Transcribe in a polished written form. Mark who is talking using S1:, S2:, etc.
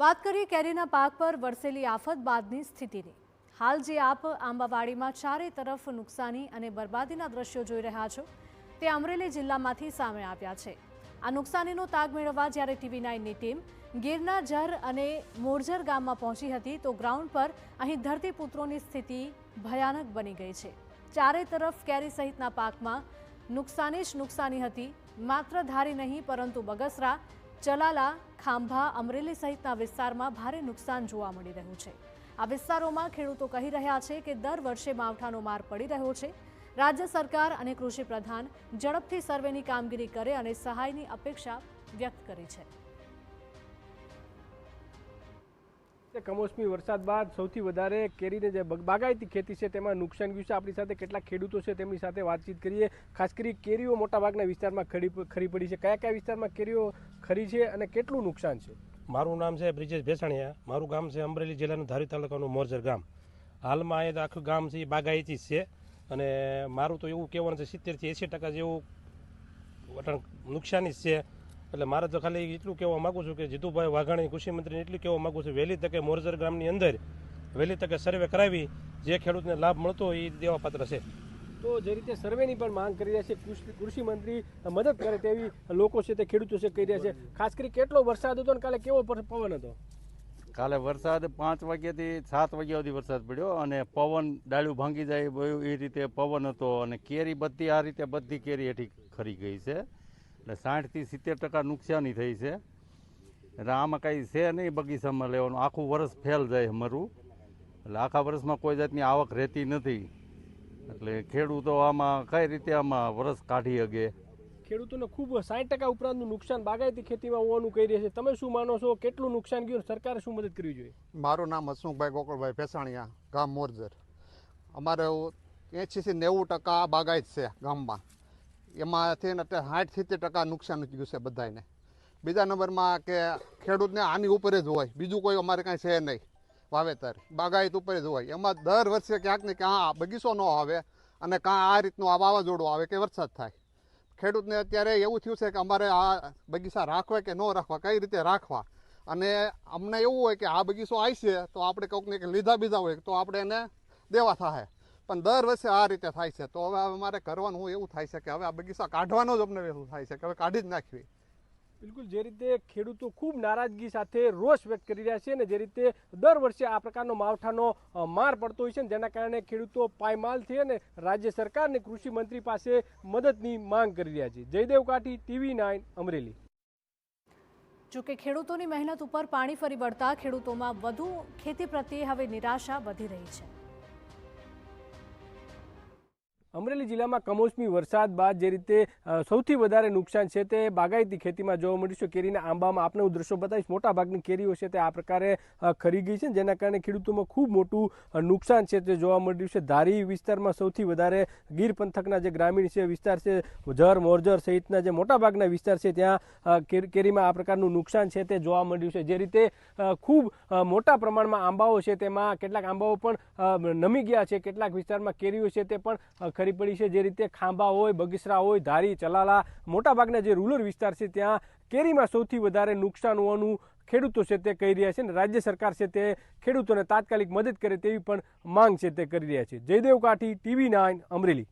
S1: વાત કરીએ કેરીના પાક પર વરસેલી આફત બાદની સ્થિતિની। હાલ જે આપ આંબાવાડીમાં ચારે તરફ નુકસાની અને બરબાદીના દ્રશ્યો જોઈ રહ્યા છો તે અમરેલી જિલ્લામાંથી સામે આવ્યા છે। આ નુકસાનીનો તાગ મેળવવા જ્યારે TV9ની ટીમ ગીરના જર અને મોરજર ગામમાં પહોંચી હતી તો ગ્રાઉન્ડ પર અહીં ધરતીપુત્રોની સ્થિતિ ભયાનક બની ગઈ છે। ચારે તરફ કેરી સહિતના પાકમાં નુકસાની જ નુકસાની હતી। માત્ર ધારી નહીં પરંતુ બગસરા, ચલાલા, ખાંભા, અમરેલી સહિતના વિસ્તારમાં ભારે નુકસાન જોવા મળી રહ્યું છે। આ વિસ્તારોમાં ખેડૂતો કહી રહ્યા છે કે દર વર્ષે માવઠાનો માર પડી રહ્યો છે। રાજ્ય સરકાર અને કૃષિ પ્રધાન ઝડપથી સર્વેની કામગીરી કરે અને સહાયની અપેક્ષા વ્યક્ત કરી છે।
S2: કમોસમી વરસાદ બાદ સૌથી વધારે કેરીને જે બાગાયતી ખેતી છે તેમાં નુકસાન વિશે આપણી સાથે કેટલાક ખેડૂતો છે તેમની સાથે વાતચીત કરીએ। ખાસ કરી કેરીઓ મોટાભાગના વિસ્તારમાં ખરી પડી છે, કયા કયા વિસ્તારમાં કેરીઓ ખરી છે અને કેટલું નુકસાન છે?
S3: મારું નામ છે બ્રિજેશ ભેસાણીયા, મારું ગામ છે અમરેલી જિલ્લાનું ધારી તાલુકાનું મોરજર ગામ। હાલમાં અહીંયા આખું ગામ છે એ બાગાયતી જ છે અને મારું તો એવું કહેવાનું છે 70થી 80% જેવું નુકસાની જ છે। એટલે મારે તો ખાલી એટલું કહેવા માગું છું કે જીતુભાઈ વાઘાણી કૃષિ મંત્રીને એટલું કહેવા માગું છું વહેલી તકે મોરજર ગામની અંદર વહેલી તકે સર્વે કરાવી જે ખેડૂતને લાભ મળતો હોય એ દેવા પાત્ર છે।
S2: તો જે રીતે સર્વેની પણ માંગ કરી રહ્યા છે કૃષિ મંત્રી મદદ કરે તેવી લોકો છે તે ખેડૂતો છે કહી રહ્યા છે। ખાસ કરી કેટલો વરસાદ હતો અને કાલે કેવો પવન હતો?
S4: કાલે વરસાદ 5 વાગ્યાથી 7 વાગ્યા સુધી વરસાદ પડ્યો અને પવન ડાળું ભાંગી જાય એ રીતે પવન હતો અને કેરી બધી આ રીતે બધી કેરી હેઠી ખરી ગઈ છે। એટલે 60થી 70% નુકસાની થઈ છે। એટલે આમાં કાંઈ છે નહીં બગીચામાં લેવાનું, આખું વર્ષ ફેલ જાય અમારું। એટલે આખા વર્ષમાં કોઈ જાતની આવક રહેતી નથી। એટલે ખેડૂતો આમાં કઈ રીતે આમાં વર્ષ કાઢી શકે?
S2: ખેડૂતોને ખૂબ 60% ઉપરાંતનું નુકસાન બાગાયતી ખેતીમાં હોવાનું કહી રહ્યા છે। તમે શું માનો છો, કેટલું નુકસાન ગયું, સરકારે શું મદદ કરવી જોઈએ?
S5: મારું નામ હસમુખભાઈ ગોકળભાઈ ભેસાણીયા, ગામ મોરજર। અમારે 80થી 90% બાગાયત છે ગામમાં, એમાંથી 60-70% નુકસાન ગયું છે બધાને। બીજા નંબરમાં કે ખેડૂતને આની ઉપર જ હોય, બીજું કોઈ અમારે કાંઈ છે નહીં વાવેતર, બાગાયત ઉપર જ હોય। એમાં દર વર્ષે ક્યાંક ને ક્યાં બગીચો ન આવે અને કાં આ રીતનું આ વાવાઝોડું આવે કે વરસાદ થાય। ખેડૂતને અત્યારે એવું થયું છે કે અમારે આ બગીચા રાખવા કે ન રાખવા, કઈ રીતે રાખવા। અને અમને એવું હોય કે આ બગીચો આવશે તો આપણે કોઈકને લીધા બીધા હોય તો આપણે એને દેવા થાય, પણ દર વર્ષે આ રીતે થાય છે। તો હવે અમારે કરવાનું એવું થાય છે કે હવે આ બગીચા કાઢવાનો જ અમને એવું થાય છે કે હવે કાઢી જ નાખવી।
S2: બિલકુલ, જે રીતે ખેડૂતો ખૂબ નારાજગી સાથે રોષ વ્યક્ત કરી રહ્યા છે અને જે રીતે દર વર્ષે આ પ્રકારનો માવઠાનો માર પડતો હોય છે જેના કારણે ખેડૂતો પાયમાલ થઈ અને રાજ્ય સરકાર અને કૃષિ મંત્રી પાસે મદદની માંગ કરી રહ્યા છે। જયદેવ કાઠી, TV9 અમરેલી।
S1: જોકે ખેડૂતોની મહેનત ઉપર પાણી ફરી વળતા ખેડૂતોમાં વધુ ખેતી પ્રત્યે હવે નિરાશા વધી રહી છે।
S2: અમરેલી જિલ્લામાં કમોસમી વરસાદ બાદ જે રીતે સૌથી વધારે નુકસાન છે તે બાગાયતી ખેતીમાં જોવા મળ્યું છે। કેરીના આંબામાં આપણે હું દ્રશ્યો બતાવીશ, મોટાભાગની કેરીઓ છે તે આ પ્રકારે ખરી ગઈ છે જેના કારણે ખેડૂતોમાં ખૂબ મોટું નુકસાન છે તે જોવા મળ્યું છે। ધારી વિસ્તારમાં સૌથી વધારે ગીર પંથકના જે ગ્રામીણ છે વિસ્તાર છે, જર, મોરજર સહિતના જે મોટાભાગના વિસ્તાર છે ત્યાં કેરીમાં આ પ્રકારનું નુકસાન છે તે જોવા મળ્યું છે। જે રીતે ખૂબ મોટા પ્રમાણમાં આંબાઓ છે તેમાં કેટલાક આંબાઓ પણ નમી ગયા છે, કેટલાક વિસ્તારમાં કેરીઓ છે તે પણ ખરી પડી છે। જે રીતે ખાંભા હોય, બગસરા હોય, ધારી, ચલાલા, મોટાભાગના જે રૂરલ વિસ્તાર છે ત્યાં કેરીમાં સૌથી વધારે નુકસાન હોવાનું ખેડૂતો છે તે કહી રહ્યા છે અને રાજ્ય સરકાર છે તે ખેડૂતોને તાત્કાલિક મદદ કરે તેવી પણ માંગ છે તે કરી રહ્યા છે। જયદેવ કાઠી, TV9 અમરેલી।